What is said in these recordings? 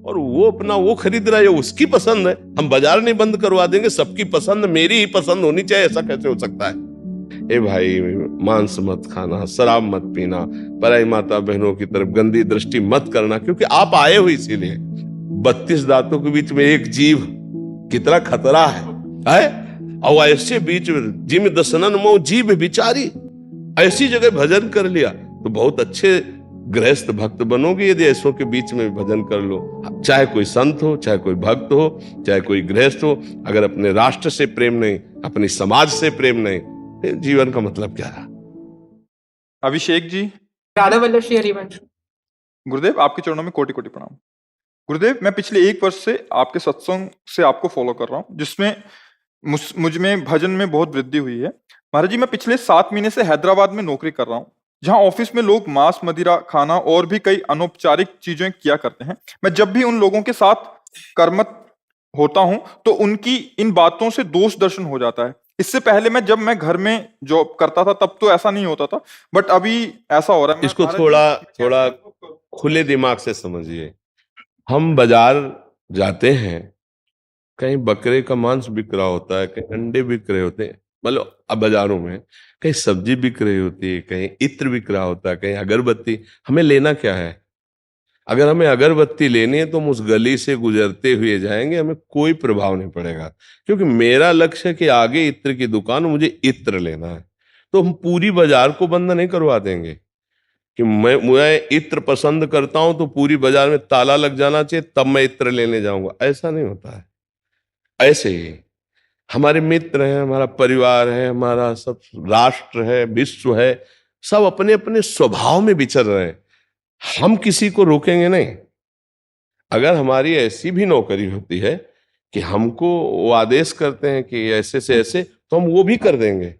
और वो अपना वो खरीद रहा है, उसकी पसंद है। हम बाजार नहीं बंद करवा देंगे, सबकी पसंद मेरी ही पसंद होनी चाहिए, ऐसा कैसे हो सकता है? ए भाई, मांस मत खाना, शराब मत पीना, पराई माता बहनों की तरफ गंदी दृष्टि मत करना, क्योंकि आप आए हो इसीलिए। 32 दांतों के बीच में एक जीव, कितना खतरा है? और ऐसे बीच में जिम दसनन मो जीव बिचारी, ऐसी जगह भजन कर लिया तो बहुत अच्छे गृहस्थ भक्त बनोगे यदि ऐसों के बीच में भजन कर लो। चाहे कोई संत हो, चाहे कोई भक्त हो, चाहे कोई गृहस्थ हो, अगर अपने राष्ट्र से प्रेम नहीं, अपनी समाज से प्रेम नहीं, फिर जीवन का मतलब क्या रहा? अभिषेक जी, राधा वल्लभ श्री हरिवंश। गुरुदेव आपके चरणों में कोटि कोटि प्रणाम। गुरुदेव, मैं पिछले 1 वर्ष से आपके सत्संग से आपको फॉलो कर रहा हूँ, जिसमें मुझ में भजन में बहुत वृद्धि हुई है। महाराज जी, मैं पिछले 7 महीने से हैदराबाद में नौकरी कर रहा हूँ, जहाँ ऑफिस में लोग मांस मदिरा खाना और भी कई अनौपचारिक चीजें किया करते हैं। मैं जब भी उन लोगों के साथ कर्मठ होता हूँ तो उनकी इन बातों से दोष दर्शन हो जाता है। इससे पहले जब मैं घर में जॉब करता था तब तो ऐसा नहीं होता था, बट अभी ऐसा हो रहा है। इसको थोड़ा खुले दिमाग से समझिए। हम बाजार जाते हैं, कहीं बकरे का मांस बिक रहा होता है, कहीं अंडे बिक रहे होते हैं, मतलब अब बाजारों में कहीं सब्जी बिक रही होती है, कहीं इत्र बिक रहा होता है, कहीं अगरबत्ती। हमें लेना क्या है? अगर हमें अगरबत्ती लेनी है तो हम उस गली से गुजरते हुए जाएंगे, हमें कोई प्रभाव नहीं पड़ेगा, क्योंकि मेरा लक्ष्य है कि आगे इत्र की दुकान, मुझे इत्र लेना है। तो हम पूरी बाजार को बंद नहीं करवा देंगे कि मैं इत्र पसंद करता हूं तो पूरी बाजार में ताला लग जाना चाहिए तब मैं इत्र लेने जाऊंगा। ऐसा नहीं होता है। ऐसे ही हमारे मित्र हैं, हमारा परिवार है, हमारा सब राष्ट्र है, विश्व है, सब अपने अपने स्वभाव में विचर रहे हैं। हम किसी को रोकेंगे नहीं। अगर हमारी ऐसी भी नौकरी होती है कि हमको वो आदेश करते हैं कि ऐसे से ऐसे, तो हम वो भी कर देंगे,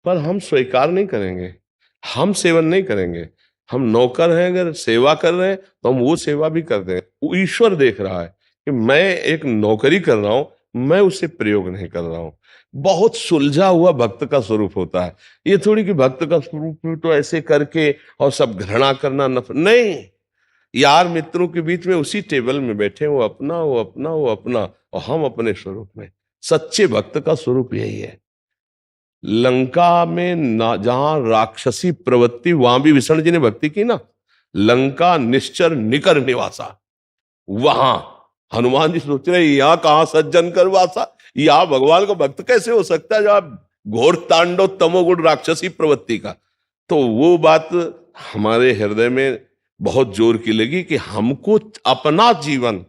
पर हम स्वीकार नहीं करेंगे, हम सेवन नहीं करेंगे। हम नौकर हैं, अगर सेवा कर रहे हैं तो हम वो सेवा भी कर देंगे। वो ईश्वर देख रहा है कि मैं एक नौकरी कर रहा हूं, मैं उसे प्रयोग नहीं कर रहा हूं। बहुत सुलझा हुआ भक्त का स्वरूप होता है। ये थोड़ी कि भक्त का स्वरूप तो ऐसे करके और सब घृणा करना, नहीं। यार मित्रों के बीच में उसी टेबल में बैठे, वो अपना वो अपना वो अपना, और हम अपने स्वरूप में। सच्चे भक्त का स्वरूप यही है। लंका में ना, जहां राक्षसी प्रवृत्ति, वहां भी विष्णु जी ने भक्ति की ना। लंका निश्चर निकर निवासा, वहां हनुमान जी सोच रहे यहां कहां सज्जन कर वासा, यहां भगवान का भक्त कैसे हो सकता है जब घोर तांडव तमोगुण राक्षसी प्रवृत्ति का। तो वो बात हमारे हृदय में बहुत जोर की लगी कि हमको अपना जीवन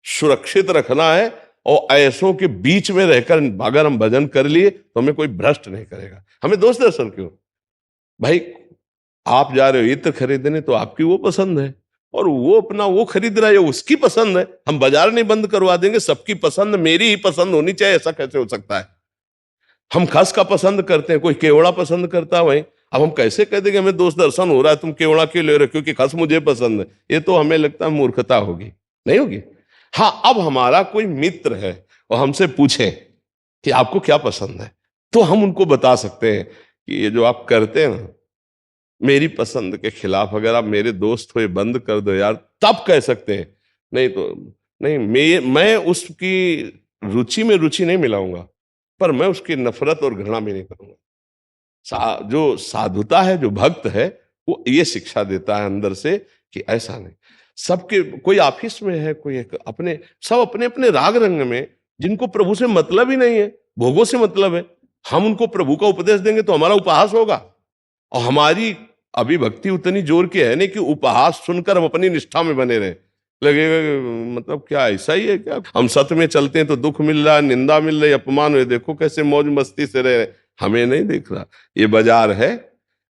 सुरक्षित रखना है, और ऐसों के बीच में रहकर अगर हम भजन कर लिए तो हमें कोई भ्रष्ट नहीं करेगा। हमें दोष दर्शन क्यों? भाई, आप जा रहे हो इत्र खरीदने तो आपकी वो पसंद है, और वो अपना वो खरीद रहा है, उसकी पसंद है। हम बाजार नहीं बंद करवा देंगे, सबकी पसंद मेरी ही पसंद होनी चाहिए, ऐसा कैसे हो सकता है? हम खस का पसंद करते हैं, कोई केवड़ा पसंद करता है वही। अब हम कैसे कह देंगे हमें दोष दर्शन हो रहा है, तुम केवड़ा क्यों ले रहे हो क्योंकि खस मुझे पसंद है? ये तो हमें लगता है मूर्खता होगी, नहीं होगी। हाँ, अब हमारा कोई मित्र है और हमसे पूछे कि आपको क्या पसंद है, तो हम उनको बता सकते हैं कि ये जो आप करते हैं ना, मेरी पसंद के खिलाफ, अगर आप मेरे दोस्त हो ये बंद कर दो यार, तब कह सकते हैं। नहीं तो नहीं, मैं उसकी रुचि में रुचि नहीं मिलाऊंगा, पर मैं उसकी नफरत और घृणा भी नहीं करूंगा। जो साधुता है, जो भक्त है, वो ये शिक्षा देता है अंदर से कि ऐसा नहीं। सबके, कोई ऑफिस में है, कोई अपने, सब अपने अपने राग रंग में, जिनको प्रभु से मतलब ही नहीं है, भोगों से मतलब है। हम उनको प्रभु का उपदेश देंगे तो हमारा उपहास होगा, और हमारी अभी भक्ति उतनी जोर की है नहीं कि उपहास सुनकर हम अपनी निष्ठा में बने रहे। लगेगा मतलब क्या ऐसा ही है क्या? हम सत्य में चलते हैं तो दुख मिल रहा है, निंदा मिल रही, अपमान हुए, देखो कैसे मौज मस्ती से रह रहे। हमें नहीं दिख रहा। ये बाजार है,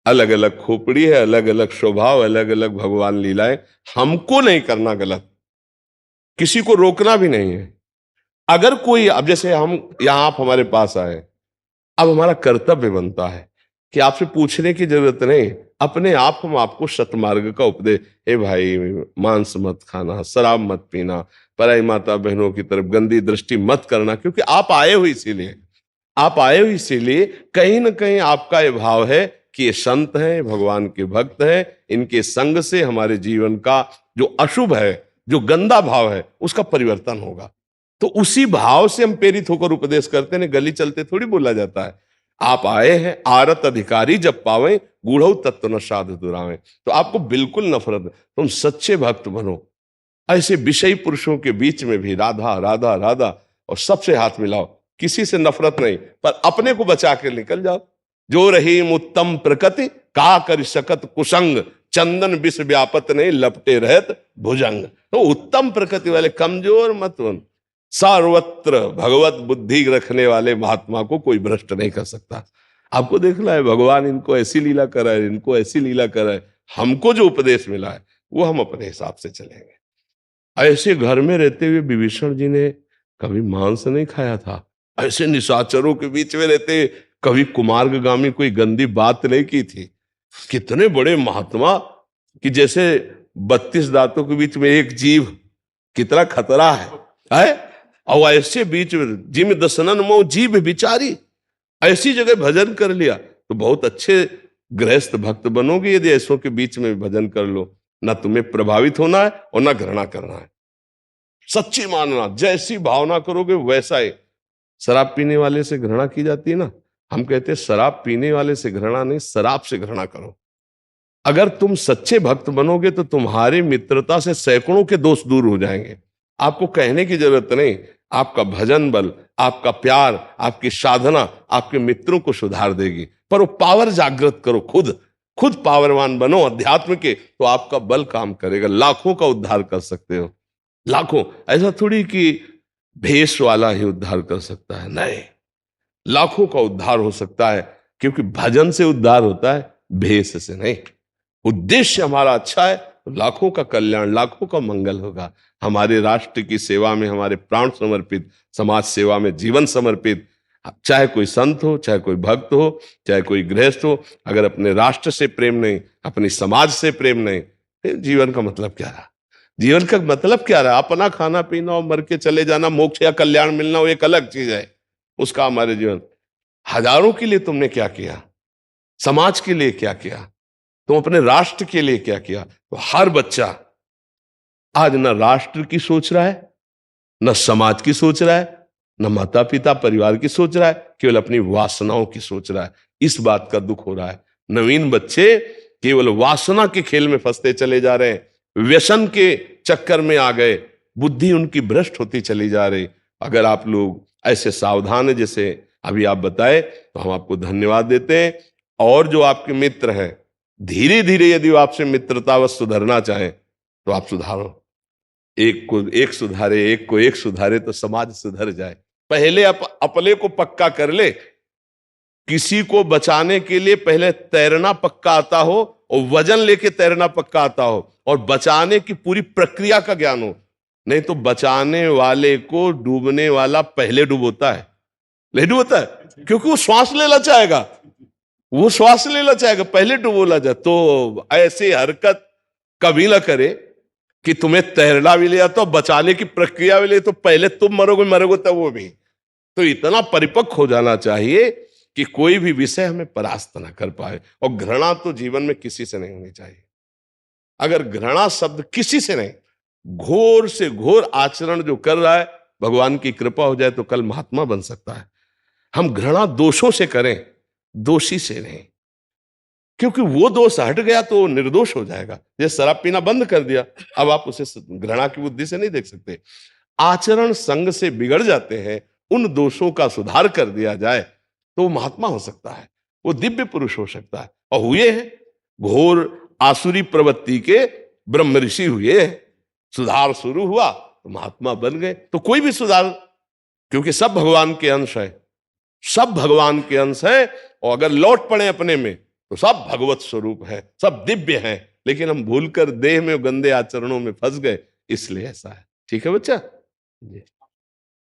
अलग अलग खोपड़ी है, अलग अलग स्वभाव, अलग अलग भगवान लीलाएं। हमको नहीं करना गलत, किसी को रोकना भी नहीं है। अगर कोई, अब जैसे हम यहां, आप हमारे पास आए, अब हमारा कर्तव्य बनता है कि आपसे पूछने की जरूरत नहीं, अपने आप हम आपको सतमार्ग का उपदेश। ए भाई, मांस मत खाना, शराब मत पीना, पराई माता बहनों की तरफ गंदी दृष्टि मत करना, क्योंकि आप आए हो इसीलिए। आप आए हो इसीलिए, कहीं ना कहीं आपका ये भाव है कि ये संत हैं, भगवान के भक्त हैं, इनके संग से हमारे जीवन का जो अशुभ है जो गंदा भाव है उसका परिवर्तन होगा। तो उसी भाव से हम प्रेरित होकर उपदेश करते हैं, गली चलते थोड़ी बोला जाता है। आप आए हैं आरत अधिकारी जब पावे, गूढ़ऊ तत्व न साध दुरावे। तो आपको बिल्कुल नफरत, तुम सच्चे भक्त बनो। ऐसे विषयी पुरुषों के बीच में भी राधा राधा राधा और सबसे हाथ मिलाओ, किसी से नफरत नहीं, पर अपने को बचा के निकल जाओ। जो रही उत्तम प्रकृति का कर सकत कुसंग, चंदन विष व्यापत नहीं लपटे रहत भुजंग। तो उत्तम प्रकृति वाले कमजोर मत बन, सर्वत्र भगवत बुद्धि रखने वाले महात्मा को कोई भ्रष्ट नहीं कर सकता। आपको देखना है भगवान इनको ऐसी लीला कर है, इनको ऐसी लीला कर है। हमको जो उपदेश मिला है वो हम अपने हिसाब से चलेंगे। ऐसे घर में रहते हुए विभीषण जी ने कभी मांस नहीं खाया था। ऐसे निशाचरों के बीच में रहते कभी कुमार्गामी कोई गंदी बात नहीं की थी। कितने बड़े महात्मा कि जैसे 32 दांतों के बीच में एक जीव, कितना खतरा है? और ऐसे बीच में जिम दसनन मो जीव विचारी, ऐसी जगह भजन कर लिया तो बहुत अच्छे गृहस्थ भक्त बनोगे यदि ऐसों के बीच में भजन कर लो। ना तुम्हें प्रभावित होना है और ना घृणा करना है, सच्ची मानना। जैसी भावना करोगे वैसा ही। शराब पीने वाले से घृणा की जाती है ना, हम कहते हैं शराब पीने वाले से घृणा नहीं, शराब से घृणा करो। अगर तुम सच्चे भक्त बनोगे तो तुम्हारी मित्रता से सैकड़ों के दोष दूर हो जाएंगे। आपको कहने की जरूरत नहीं, आपका भजन बल, आपका प्यार, आपकी साधना आपके मित्रों को सुधार देगी। पर वो पावर जागृत करो, खुद पावरवान बनो अध्यात्म के, तो आपका बल काम करेगा। लाखों का उद्धार कर सकते हो, लाखों। ऐसा थोड़ी कि भेष वाला ही उद्धार कर सकता है, नहीं, लाखों का उद्धार हो सकता है। क्योंकि भजन से उद्धार होता है, भेष से नहीं। उद्देश्य हमारा अच्छा है तो लाखों का कल्याण, लाखों का मंगल होगा। हमारे राष्ट्र की सेवा में हमारे प्राण समर्पित, समाज सेवा में जीवन समर्पित, चाहे कोई संत हो, चाहे कोई भक्त हो, चाहे कोई गृहस्थ हो, अगर अपने राष्ट्र से प्रेम नहीं, अपनी समाज से प्रेम नहीं, फिर जीवन का मतलब क्या रहा? जीवन का मतलब क्या रहा? अपना खाना पीना और मर के चले जाना, मोक्ष या कल्याण मिलना वो एक अलग चीज है, उसका हमारे जीवन। हजारों के लिए तुमने क्या किया? समाज के लिए क्या किया? तुम अपने राष्ट्र के लिए क्या किया? तो हर बच्चा आज न राष्ट्र की सोच रहा है, न समाज की सोच रहा है, न माता पिता परिवार की सोच रहा है, केवल अपनी वासनाओं की सोच रहा है। इस बात का दुख हो रहा है। नवीन बच्चे केवल वासना के खेल में फंसते चले जा रहे हैं, व्यसन के चक्कर में आ गए, बुद्धि उनकी भ्रष्ट होती चली जा रही। अगर आप लोग ऐसे सावधान है जैसे अभी आप बताए, तो हम आपको धन्यवाद देते हैं। और जो आपके मित्र हैं, धीरे धीरे यदि आपसे मित्रतावश सुधरना चाहें तो आप सुधारो। एक को एक सुधारे, एक को एक सुधारे तो समाज सुधर जाए। पहले अपने को पक्का कर ले। किसी को बचाने के लिए पहले तैरना पक्का आता हो और वजन लेके तैरना पक्का आता हो और बचाने की पूरी प्रक्रिया का ज्ञान हो। नहीं तो बचाने वाले को डूबने वाला पहले डूबोता है, नहीं डूबता है, क्योंकि वो श्वास लेना चाहेगा, वो श्वास लेना चाहेगा, पहले डुबोला जाए। तो ऐसी हरकत कभी ना करे कि तुम्हें तैरना भी ले आता, बचाने की प्रक्रिया भी ले, तो पहले तुम मरोगे तब वो भी। तो इतना परिपक्व हो जाना चाहिए कि कोई भी विषय हमें परास्त ना कर पाए। और घृणा तो जीवन में किसी से नहीं होनी चाहिए। अगर घृणा शब्द किसी से नहीं, घोर से घोर आचरण जो कर रहा है, भगवान की कृपा हो जाए तो कल महात्मा बन सकता है। हम घृणा दोषों से करें, दोषी से नहीं, क्योंकि वो दोष हट गया तो निर्दोष हो जाएगा। जैसे शराब पीना बंद कर दिया, अब आप उसे घृणा की बुद्धि से नहीं देख सकते। आचरण संग से बिगड़ जाते हैं, उन दोषों का सुधार कर दिया जाए तो वो महात्मा हो सकता है, वो दिव्य पुरुष हो सकता है। और हुए हैं, घोर आसुरी प्रवृत्ति के ब्रह्म ऋषि हुए हैं, सुधार शुरू हुआ तो महात्मा बन गए। तो कोई भी सुधार, क्योंकि सब भगवान के अंश है, सब भगवान के अंश है। और अगर लौट पड़े अपने में तो सब भगवत स्वरूप है, सब दिव्य है। लेकिन हम भूलकर देह में गंदे आचरणों में फंस गए, इसलिए ऐसा है। ठीक है बच्चा जी।